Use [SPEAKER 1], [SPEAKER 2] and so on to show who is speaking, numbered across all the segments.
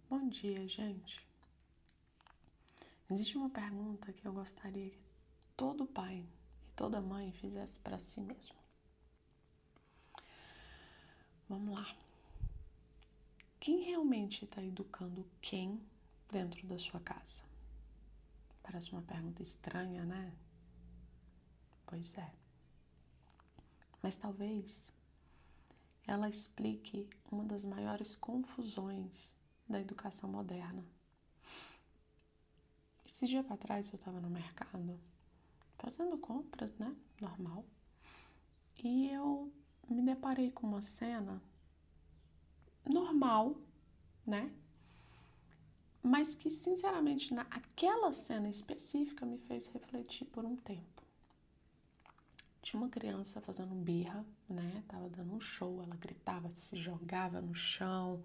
[SPEAKER 1] Bom dia, gente. Existe uma pergunta que eu gostaria que todo pai e toda mãe fizesse para si mesmo. Vamos lá. Quem realmente está educando quem dentro da sua casa? Parece uma pergunta estranha, né? Pois é. Mas talvez ela explique uma das maiores confusões da educação moderna. Esse dia para trás eu estava no mercado fazendo compras, né? Normal. E eu me deparei com uma cena normal, né? Mas que, sinceramente, naquela cena específica me fez refletir por um tempo. Tinha uma criança fazendo birra, né? Tava dando um show, ela gritava, se jogava no chão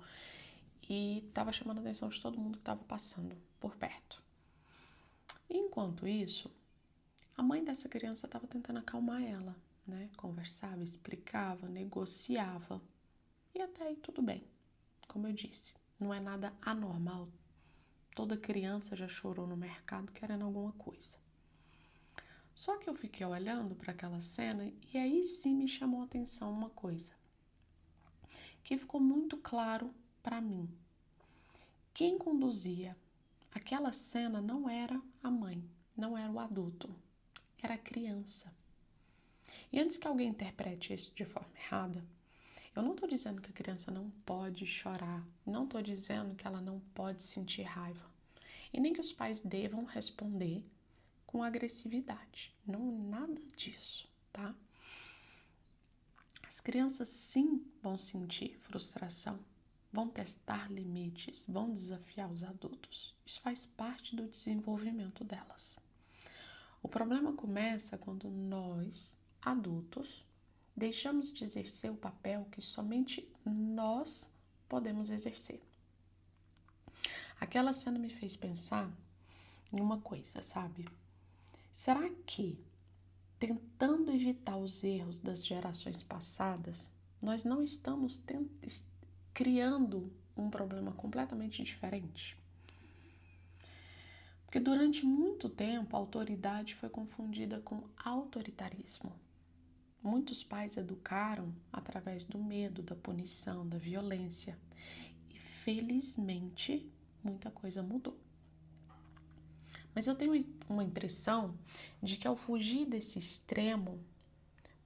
[SPEAKER 1] e tava chamando a atenção de todo mundo que tava passando por perto. Enquanto isso, a mãe dessa criança tava tentando acalmar ela, né? Conversava, explicava, negociava. E até aí tudo bem. Como eu disse, não é nada anormal. Toda criança já chorou no mercado querendo alguma coisa. Só que eu fiquei olhando para aquela cena e aí sim me chamou a atenção uma coisa que ficou muito claro para mim. Quem conduzia aquela cena não era a mãe, não era o adulto, era a criança. E antes que alguém interprete isso de forma errada, eu não estou dizendo que a criança não pode chorar, não estou dizendo que ela não pode sentir raiva, e nem que os pais devam responder com agressividade. Não, nada disso, tá? As crianças sim vão sentir frustração, vão testar limites, vão desafiar os adultos. Isso faz parte do desenvolvimento delas. O problema começa quando nós, adultos, deixamos de exercer o papel que somente nós podemos exercer. Aquela cena me fez pensar em uma coisa, sabe? Será que, tentando evitar os erros das gerações passadas, nós não estamos criando um problema completamente diferente? Porque durante muito tempo a autoridade foi confundida com autoritarismo. Muitos pais educaram através do medo, da punição, da violência. E felizmente muita coisa mudou. Mas eu tenho uma impressão de que ao fugir desse extremo,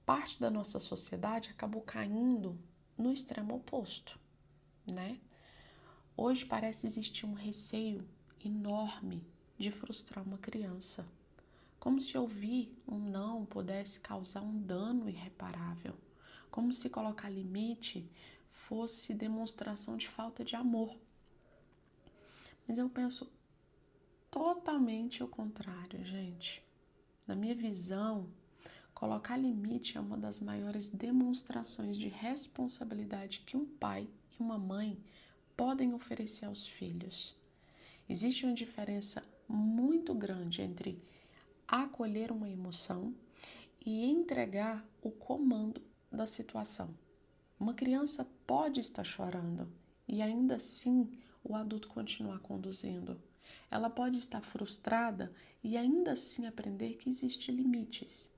[SPEAKER 1] parte da nossa sociedade acabou caindo no extremo oposto, né? Hoje parece existir um receio enorme de frustrar uma criança, como se ouvir um não pudesse causar um dano irreparável, como se colocar limite fosse demonstração de falta de amor. Mas eu penso totalmente o contrário, gente. Na minha visão, colocar limite é uma das maiores demonstrações de responsabilidade que um pai e uma mãe podem oferecer aos filhos. Existe uma diferença muito grande entre acolher uma emoção e entregar o comando da situação. Uma criança pode estar chorando e ainda assim o adulto continuar conduzindo. Ela pode estar frustrada e ainda assim aprender que existem limites.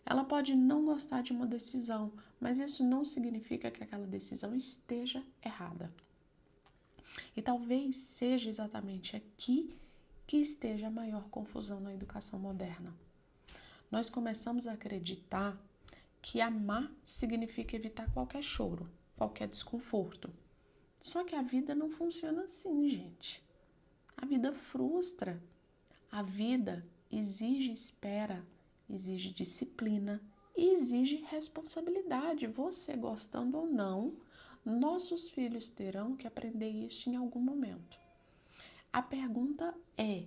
[SPEAKER 1] Ela pode não gostar de uma decisão, mas isso não significa que aquela decisão esteja errada. E talvez seja exatamente aqui que esteja a maior confusão na educação moderna. Nós começamos a acreditar que amar significa evitar qualquer choro, qualquer desconforto. Só que a vida não funciona assim, gente. A vida frustra. A vida exige espera, exige disciplina e exige responsabilidade. Você gostando ou não, nossos filhos terão que aprender isso em algum momento. A pergunta é: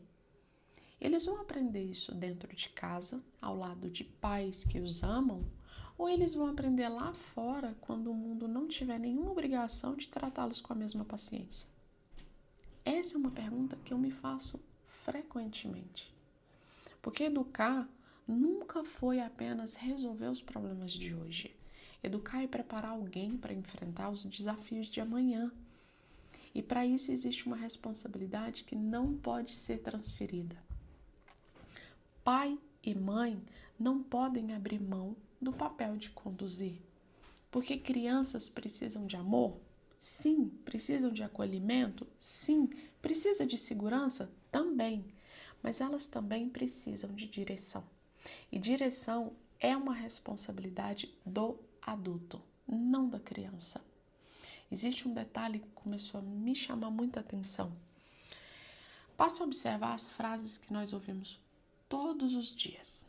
[SPEAKER 1] eles vão aprender isso dentro de casa, ao lado de pais que os amam? Ou eles vão aprender lá fora, quando o mundo não tiver nenhuma obrigação de tratá-los com a mesma paciência? Essa é uma pergunta que eu me faço frequentemente. Porque educar nunca foi apenas resolver os problemas de hoje. Educar é preparar alguém para enfrentar os desafios de amanhã. E para isso existe uma responsabilidade que não pode ser transferida. Pai e mãe não podem abrir mão do papel de conduzir. Porque crianças precisam de amor? Sim. Precisam de acolhimento? Sim. Precisa de segurança? Também. Mas elas também precisam de direção. E direção é uma responsabilidade do adulto, não da criança. Existe um detalhe que começou a me chamar muita atenção. Posso observar as frases que nós ouvimos todos os dias.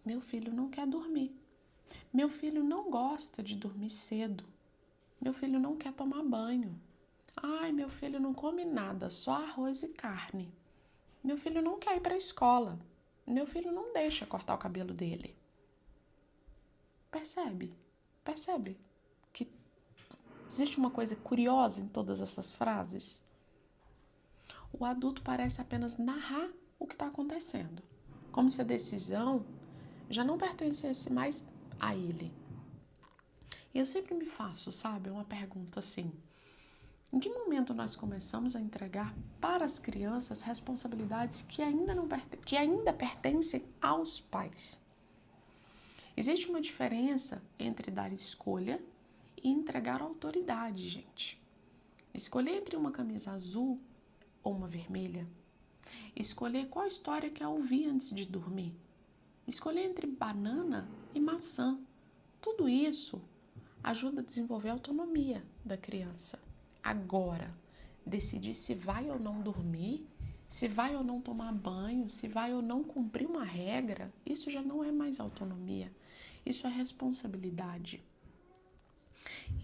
[SPEAKER 1] Meu filho não quer dormir. Meu filho não gosta de dormir cedo. Meu filho não quer tomar banho. Ai, meu filho não come nada, só arroz e carne. Meu filho não quer ir para a escola. Meu filho não deixa cortar o cabelo dele. Percebe que existe uma coisa curiosa em todas essas frases? O adulto parece apenas narrar o que está acontecendo, como se a decisão já não pertencesse mais a ele. E eu sempre me faço, uma pergunta assim: em que momento nós começamos a entregar para as crianças responsabilidades que ainda pertencem aos pais? Existe uma diferença entre dar escolha e entregar autoridade, gente. Escolher entre uma camisa azul ou uma vermelha. Escolher qual história quer ouvir antes de dormir. Escolher entre banana e maçã. Tudo isso ajuda a desenvolver a autonomia da criança. Agora, decidir se vai ou não dormir, se vai ou não tomar banho, se vai ou não cumprir uma regra, isso já não é mais autonomia. Isso é responsabilidade.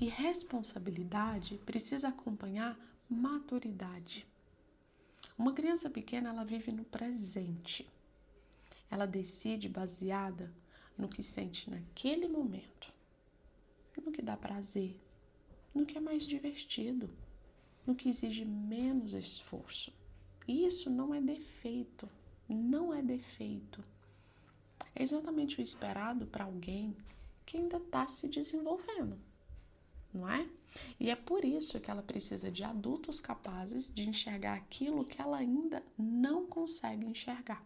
[SPEAKER 1] E responsabilidade precisa acompanhar maturidade. Uma criança pequena, ela vive no presente. Ela decide baseada no que sente naquele momento, no que dá prazer, no que é mais divertido, no que exige menos esforço. E isso não é defeito, não é defeito. É exatamente o esperado para alguém que ainda está se desenvolvendo, não é? E é por isso que ela precisa de adultos capazes de enxergar aquilo que ela ainda não consegue enxergar.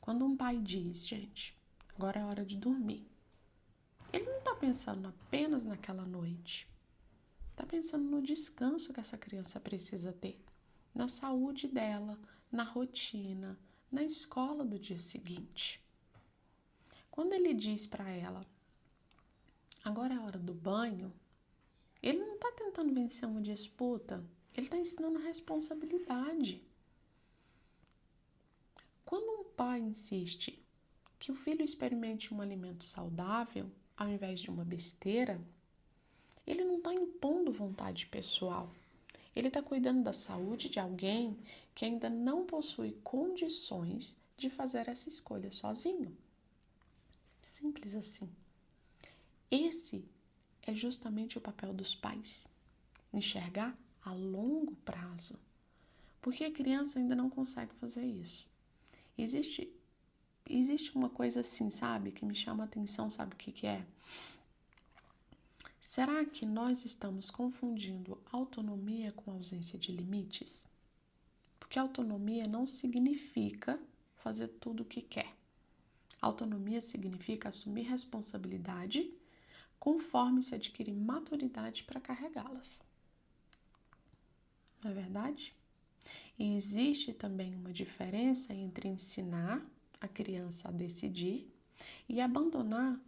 [SPEAKER 1] Quando um pai diz, gente, agora é hora de dormir, ele não está pensando apenas naquela noite. Está pensando no descanso que essa criança precisa ter, na saúde dela, na rotina, na escola do dia seguinte. Quando ele diz para ela, agora é a hora do banho, ele não está tentando vencer uma disputa, ele está ensinando responsabilidade. Quando um pai insiste que o filho experimente um alimento saudável ao invés de uma besteira, ele não está impondo vontade pessoal. Ele está cuidando da saúde de alguém que ainda não possui condições de fazer essa escolha sozinho. Simples assim. Esse é justamente o papel dos pais. Enxergar a longo prazo. Porque a criança ainda não consegue fazer isso. Existe uma coisa assim, que me chama a atenção, sabe o que é? Será que nós estamos confundindo autonomia com ausência de limites? Porque autonomia não significa fazer tudo o que quer. Autonomia significa assumir responsabilidade conforme se adquire maturidade para carregá-las. Não é verdade? E existe também uma diferença entre ensinar a criança a decidir e abandonar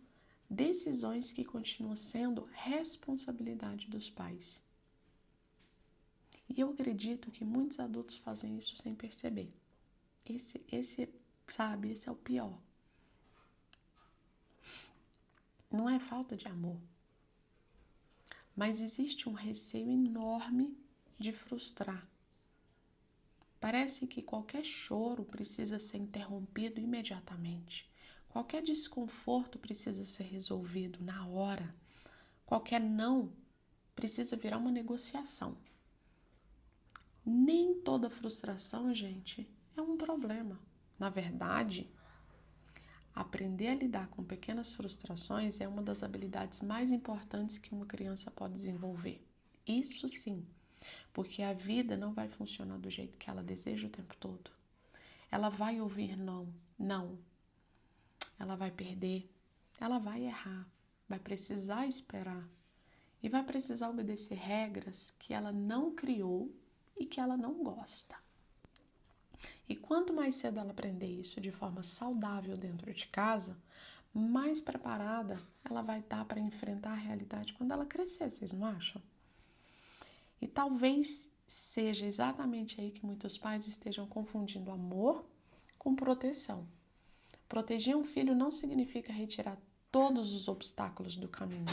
[SPEAKER 1] decisões que continuam sendo responsabilidade dos pais. E eu acredito que muitos adultos fazem isso sem perceber. Esse é o pior. Não é falta de amor, mas existe um receio enorme de frustrar. Parece que qualquer choro precisa ser interrompido imediatamente. Qualquer desconforto precisa ser resolvido na hora. Qualquer não precisa virar uma negociação. Nem toda frustração, gente, é um problema. Na verdade, aprender a lidar com pequenas frustrações é uma das habilidades mais importantes que uma criança pode desenvolver. Isso sim, porque a vida não vai funcionar do jeito que ela deseja o tempo todo. Ela vai ouvir não, não. Ela vai perder, ela vai errar, vai precisar esperar e vai precisar obedecer regras que ela não criou e que ela não gosta. E quanto mais cedo ela aprender isso de forma saudável dentro de casa, mais preparada ela vai estar para enfrentar a realidade quando ela crescer, vocês não acham? E talvez seja exatamente aí que muitos pais estejam confundindo amor com proteção. Proteger um filho não significa retirar todos os obstáculos do caminho.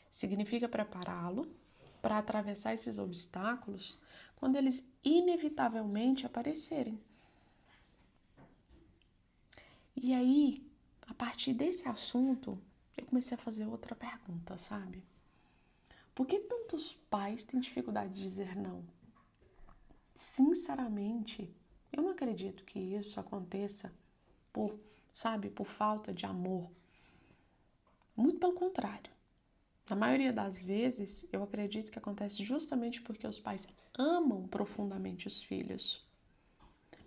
[SPEAKER 1] Significa prepará-lo para atravessar esses obstáculos quando eles inevitavelmente aparecerem. E aí, a partir desse assunto, eu comecei a fazer outra pergunta, sabe? Por que tantos pais têm dificuldade de dizer não? Sinceramente, eu não acredito que isso aconteça por falta de amor. Muito pelo contrário. Na maioria das vezes, eu acredito que acontece justamente porque os pais amam profundamente os filhos.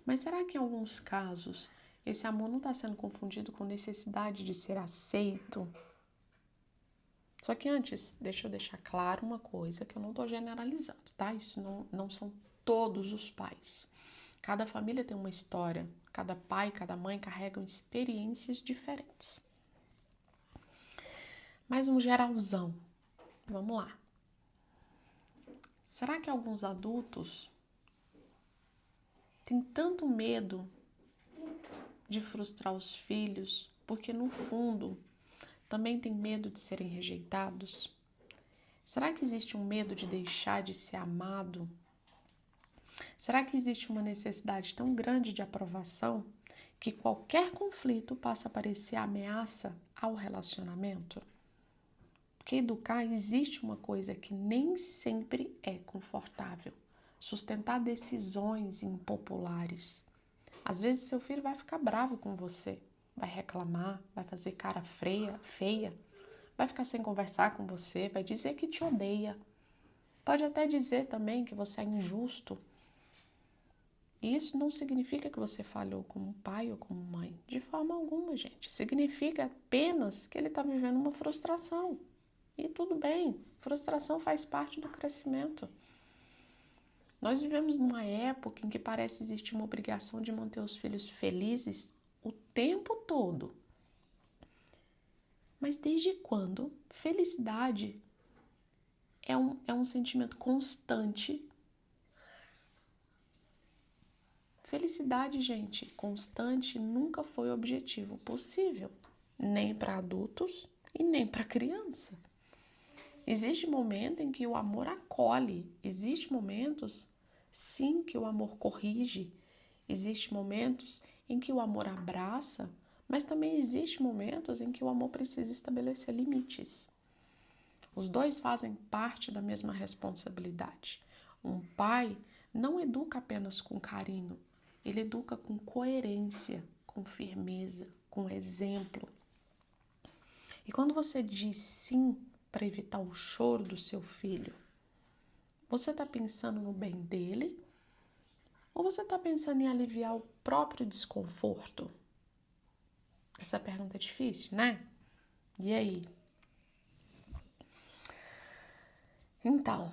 [SPEAKER 1] Mas será que em alguns casos esse amor não está sendo confundido com necessidade de ser aceito? Só que antes, deixa eu deixar claro uma coisa que eu não estou generalizando, tá? Isso não são todos os pais. Cada família tem uma história, cada pai, cada mãe carregam experiências diferentes. Mais um geralzão. Vamos lá. Será que alguns adultos têm tanto medo de frustrar os filhos porque, no fundo, também têm medo de serem rejeitados? Será que existe um medo de deixar de ser amado? Será que existe uma necessidade tão grande de aprovação que qualquer conflito passa a parecer ameaça ao relacionamento? Porque educar existe uma coisa que nem sempre é confortável. Sustentar decisões impopulares. Às vezes seu filho vai ficar bravo com você, vai reclamar, vai fazer cara feia, vai ficar sem conversar com você, vai dizer que te odeia. Pode até dizer também que você é injusto. E isso não significa que você falhou como pai ou como mãe. De forma alguma, gente. Significa apenas que ele está vivendo uma frustração. E tudo bem, frustração faz parte do crescimento. Nós vivemos numa época em que parece existir uma obrigação de manter os filhos felizes o tempo todo. Mas desde quando felicidade é um sentimento constante? Felicidade, gente, constante nunca foi objetivo possível, nem para adultos e nem para criança. Existe momento em que o amor acolhe, existe momentos, sim, que o amor corrige, existe momentos em que o amor abraça, mas também existe momentos em que o amor precisa estabelecer limites. Os dois fazem parte da mesma responsabilidade. Um pai não educa apenas com carinho, ele educa com coerência, com firmeza, com exemplo. E quando você diz sim para evitar o choro do seu filho, você está pensando no bem dele ou você está pensando em aliviar o próprio desconforto? Essa pergunta é difícil, né? E aí? Então,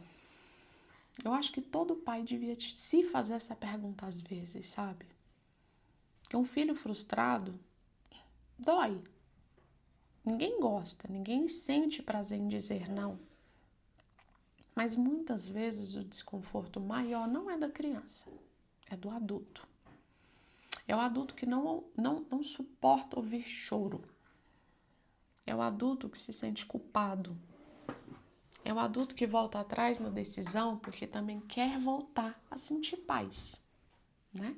[SPEAKER 1] eu acho que todo pai devia se fazer essa pergunta às vezes, sabe? Porque um filho frustrado dói. Ninguém gosta, ninguém sente prazer em dizer não. Mas muitas vezes o desconforto maior não é da criança, é do adulto. É o adulto que não suporta ouvir choro. É o adulto que se sente culpado. É o adulto que volta atrás na decisão porque também quer voltar a sentir paz, né?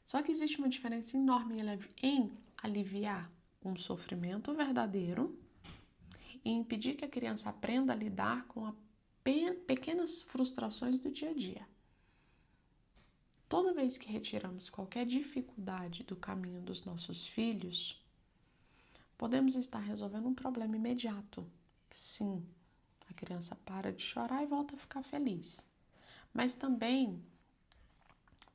[SPEAKER 1] Só que existe uma diferença enorme em aliviar um sofrimento verdadeiro e impedir que a criança aprenda a lidar com pequenas frustrações do dia a dia. Toda vez que retiramos qualquer dificuldade do caminho dos nossos filhos, podemos estar resolvendo um problema imediato. Sim, a criança para de chorar e volta a ficar feliz. Mas também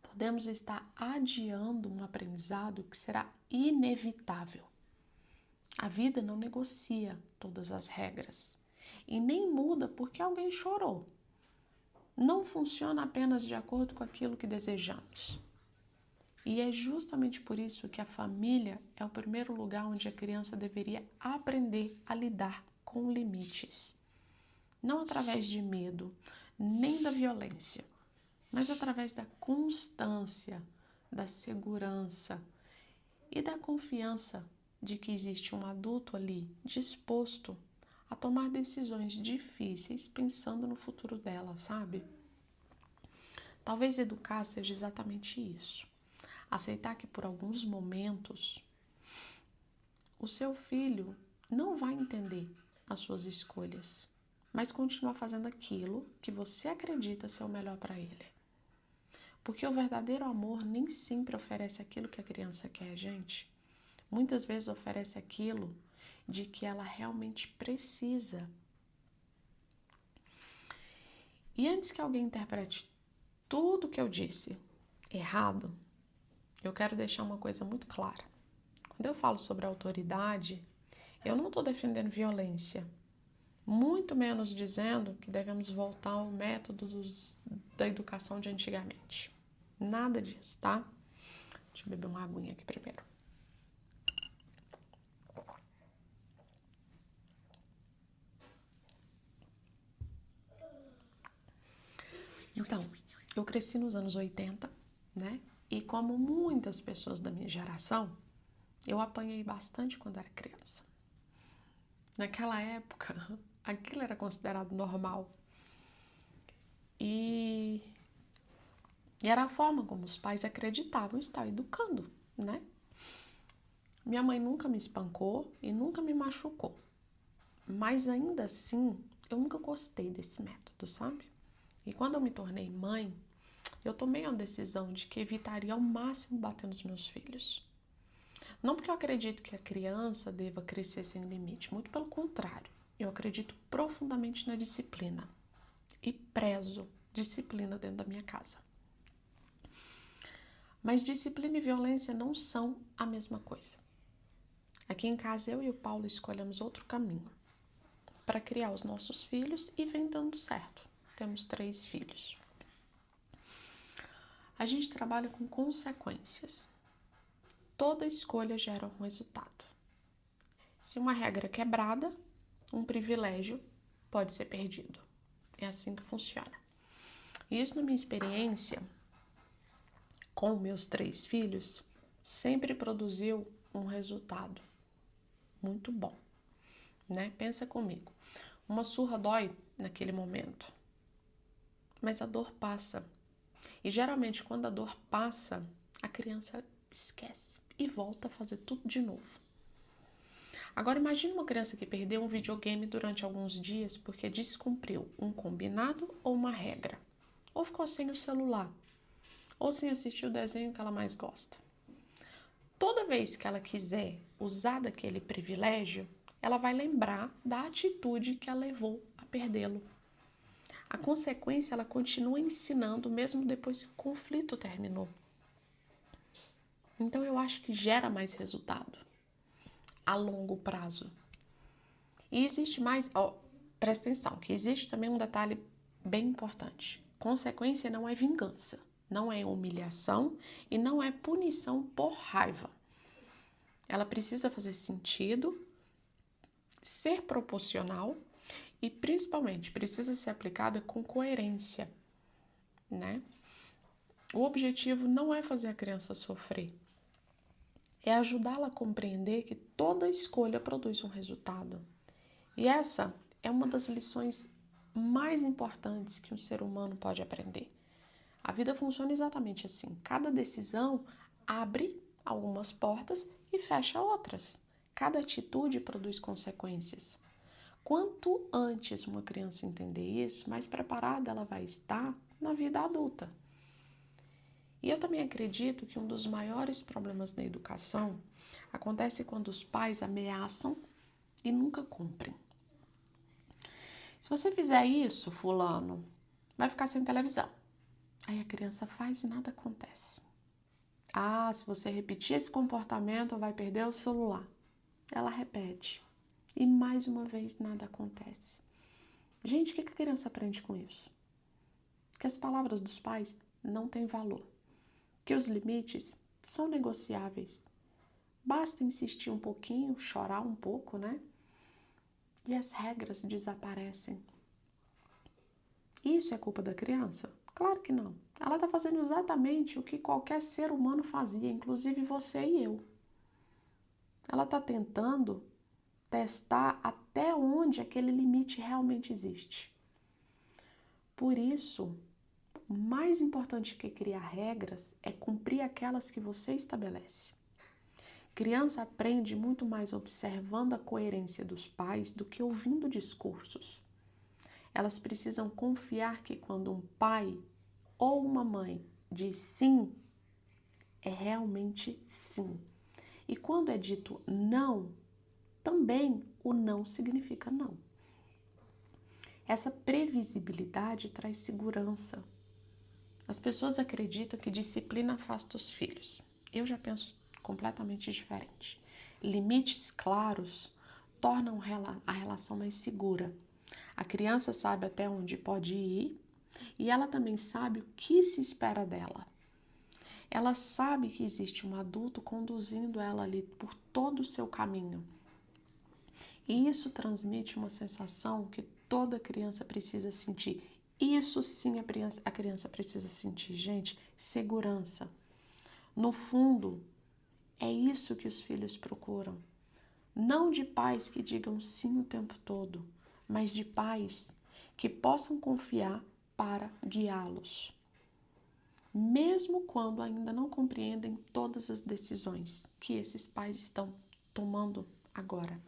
[SPEAKER 1] podemos estar adiando um aprendizado que será inevitável. A vida não negocia todas as regras e nem muda porque alguém chorou. Não funciona apenas de acordo com aquilo que desejamos. E é justamente por isso que a família é o primeiro lugar onde a criança deveria aprender a lidar com limites. Não através de medo, nem da violência, mas através da constância, da segurança e da confiança de que existe um adulto ali disposto a tomar decisões difíceis pensando no futuro dela, sabe? Talvez educar seja exatamente isso. Aceitar que por alguns momentos o seu filho não vai entender as suas escolhas, mas continuar fazendo aquilo que você acredita ser o melhor para ele. Porque o verdadeiro amor nem sempre oferece aquilo que a criança quer, gente. Muitas vezes oferece aquilo de que ela realmente precisa. E antes que alguém interprete tudo que eu disse errado, eu quero deixar uma coisa muito clara. Quando eu falo sobre autoridade, eu não estou defendendo violência, muito menos dizendo que devemos voltar ao método da educação de antigamente. Nada disso, tá? Deixa eu beber uma aguinha aqui primeiro. Então, eu cresci nos anos 80, né? E como muitas pessoas da minha geração, eu apanhei bastante quando era criança. Naquela época, aquilo era considerado normal. E era a forma como os pais acreditavam estar educando, né? Minha mãe nunca me espancou e nunca me machucou. Mas ainda assim, eu nunca gostei desse método, sabe? E quando eu me tornei mãe, eu tomei a decisão de que evitaria ao máximo bater nos meus filhos. Não porque eu acredito que a criança deva crescer sem limite, muito pelo contrário. Eu acredito profundamente na disciplina e prezo disciplina dentro da minha casa. Mas disciplina e violência não são a mesma coisa. Aqui em casa, eu e o Paulo escolhemos outro caminho para criar os nossos filhos e vem dando certo. Temos 3 filhos. A gente trabalha com consequências. Toda escolha gera um resultado. Se uma regra é quebrada, um privilégio pode ser perdido. É assim que funciona. E isso, na minha experiência, com meus 3 filhos, sempre produziu um resultado muito bom, né? Pensa comigo. Uma surra dói naquele momento, mas a dor passa. E geralmente, quando a dor passa, a criança esquece e volta a fazer tudo de novo. Agora, imagine uma criança que perdeu um videogame durante alguns dias porque descumpriu um combinado ou uma regra, ou ficou sem o celular, ou sem assistir o desenho que ela mais gosta. Toda vez que ela quiser usar daquele privilégio, ela vai lembrar da atitude que a levou a perdê-lo. A consequência, ela continua ensinando mesmo depois que o conflito terminou. Então, eu acho que gera mais resultado a longo prazo. E existe mais, presta atenção, que existe também um detalhe bem importante. Consequência não é vingança, não é humilhação e não é punição por raiva. Ela precisa fazer sentido, ser proporcional e, principalmente, precisa ser aplicada com coerência, né? O objetivo não é fazer a criança sofrer, é ajudá-la a compreender que toda escolha produz um resultado. E essa é uma das lições mais importantes que um ser humano pode aprender. A vida funciona exatamente assim. Cada decisão abre algumas portas e fecha outras. Cada atitude produz consequências. Quanto antes uma criança entender isso, mais preparada ela vai estar na vida adulta. E eu também acredito que um dos maiores problemas na educação acontece quando os pais ameaçam e nunca cumprem. Se você fizer isso, fulano, vai ficar sem televisão. Aí a criança faz e nada acontece. Ah, se você repetir esse comportamento, vai perder o celular. Ela repete. E mais uma vez nada acontece. Gente, o que a criança aprende com isso? Que as palavras dos pais não têm valor. Que os limites são negociáveis. Basta insistir um pouquinho, chorar um pouco, né? E as regras desaparecem. Isso é culpa da criança? Claro que não. Ela está fazendo exatamente o que qualquer ser humano fazia, inclusive você e eu. Ela está tentando testar até onde aquele limite realmente existe. Por isso, mais importante que criar regras é cumprir aquelas que você estabelece. Criança aprende muito mais observando a coerência dos pais do que ouvindo discursos. Elas precisam confiar que quando um pai ou uma mãe diz sim, é realmente sim. E quando é dito não, também o não significa não. Essa previsibilidade traz segurança. As pessoas acreditam que disciplina afasta os filhos. Eu já penso completamente diferente. Limites claros tornam a relação mais segura. A criança sabe até onde pode ir e ela também sabe o que se espera dela. Ela sabe que existe um adulto conduzindo ela ali por todo o seu caminho. E isso transmite uma sensação que toda criança precisa sentir. Isso sim a criança precisa sentir, gente, segurança. No fundo, é isso que os filhos procuram. Não de pais que digam sim o tempo todo, mas de pais que possam confiar para guiá-los. Mesmo quando ainda não compreendem todas as decisões que esses pais estão tomando agora.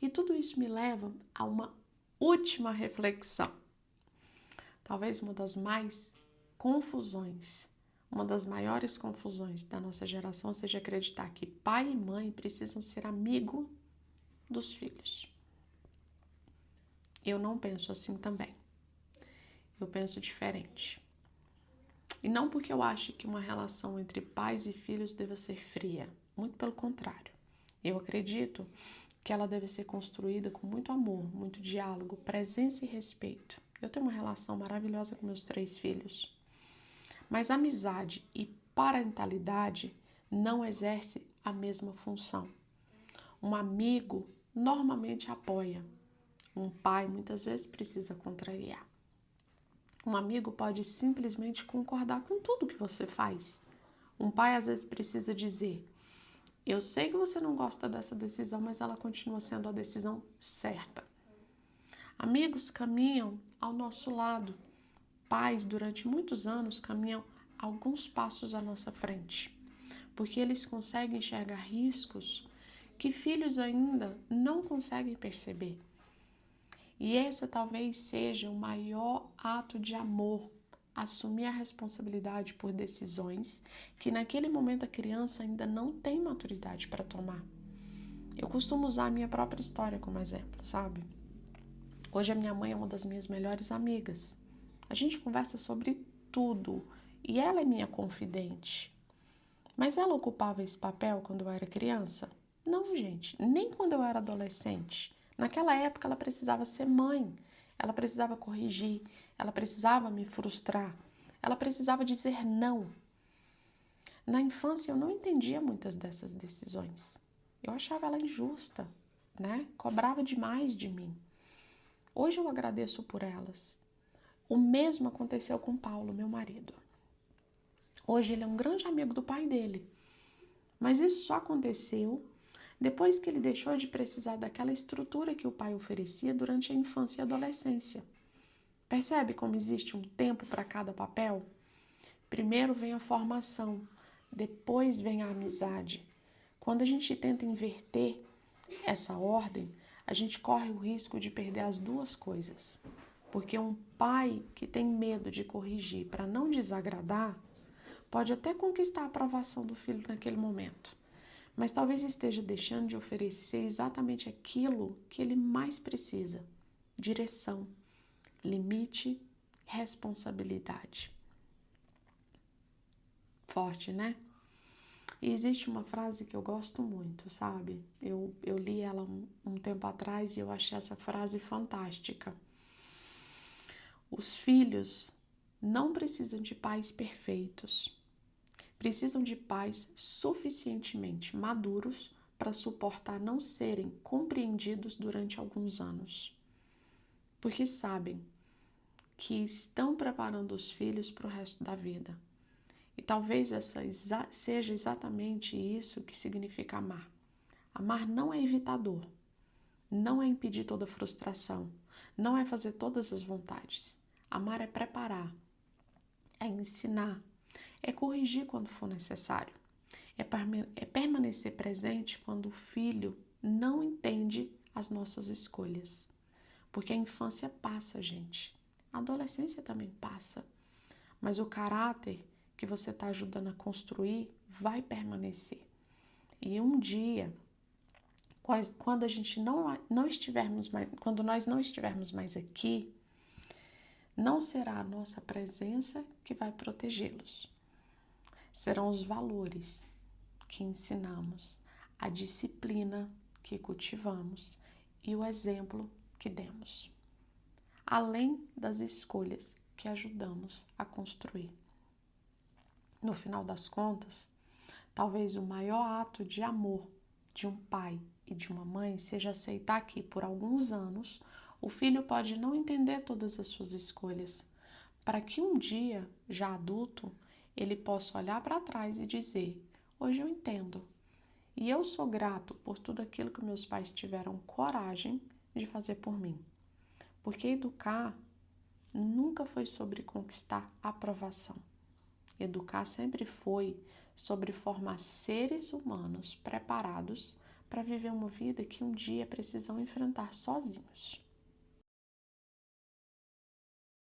[SPEAKER 1] E tudo isso me leva a uma última reflexão. Talvez uma das uma das maiores confusões da nossa geração seja acreditar que pai e mãe precisam ser amigos dos filhos. Eu não penso assim também. Eu penso diferente. E não porque eu acho que uma relação entre pais e filhos deva ser fria. Muito pelo contrário. Eu acredito que ela deve ser construída com muito amor, muito diálogo, presença e respeito. Eu tenho uma relação maravilhosa com meus 3 filhos. Mas amizade e parentalidade não exercem a mesma função. Um amigo normalmente apoia. Um pai muitas vezes precisa contrariar. Um amigo pode simplesmente concordar com tudo que você faz. Um pai às vezes precisa dizer: eu sei que você não gosta dessa decisão, mas ela continua sendo a decisão certa. Amigos caminham ao nosso lado. Pais, durante muitos anos, caminham alguns passos à nossa frente, porque eles conseguem enxergar riscos que filhos ainda não conseguem perceber. E esse talvez seja o maior ato de amor, assumir a responsabilidade por decisões que naquele momento a criança ainda não tem maturidade para tomar. Eu costumo usar a minha própria história como exemplo, sabe? Hoje a minha mãe é uma das minhas melhores amigas. A gente conversa sobre tudo e ela é minha confidente. Mas ela ocupava esse papel quando eu era criança? Não, gente, nem quando eu era adolescente. Naquela época ela precisava ser mãe, ela precisava corrigir, ela precisava me frustrar, ela precisava dizer não. Na infância eu não entendia muitas dessas decisões. Eu achava ela injusta, né? Cobrava demais de mim. Hoje eu agradeço por elas. O mesmo aconteceu com Paulo, meu marido. Hoje ele é um grande amigo do pai dele. Mas isso só aconteceu depois que ele deixou de precisar daquela estrutura que o pai oferecia durante a infância e adolescência. Percebe como existe um tempo para cada papel? Primeiro vem a formação, depois vem a amizade. Quando a gente tenta inverter essa ordem, a gente corre o risco de perder as duas coisas. Porque um pai que tem medo de corrigir para não desagradar, pode até conquistar a aprovação do filho naquele momento, mas talvez esteja deixando de oferecer exatamente aquilo que ele mais precisa, direção, limite, responsabilidade. Forte, né? E existe uma frase que eu gosto muito, sabe? Eu li ela um tempo atrás e eu achei essa frase fantástica. Os filhos não precisam de pais perfeitos. Precisam de pais suficientemente maduros para suportar não serem compreendidos durante alguns anos. Porque sabem que estão preparando os filhos para o resto da vida. E talvez seja exatamente isso que significa amar. Amar não é evitar dor, não é impedir toda frustração, não é fazer todas as vontades. Amar é preparar, é ensinar, é corrigir quando for necessário, é permanecer presente quando o filho não entende as nossas escolhas. Porque a infância passa, gente. A adolescência também passa. Mas o caráter que você está ajudando a construir vai permanecer. E um dia, quando a gente não estivermos mais, quando nós não estivermos mais aqui, não será a nossa presença que vai protegê-los. Serão os valores que ensinamos, a disciplina que cultivamos e o exemplo que demos, além das escolhas que ajudamos a construir. No final das contas, talvez o maior ato de amor de um pai e de uma mãe seja aceitar que, por alguns anos, o filho pode não entender todas as suas escolhas, para que um dia, já adulto, ele possa olhar para trás e dizer: hoje eu entendo. E eu sou grato por tudo aquilo que meus pais tiveram coragem de fazer por mim. Porque educar nunca foi sobre conquistar aprovação. Educar sempre foi sobre formar seres humanos preparados para viver uma vida que um dia precisam enfrentar sozinhos.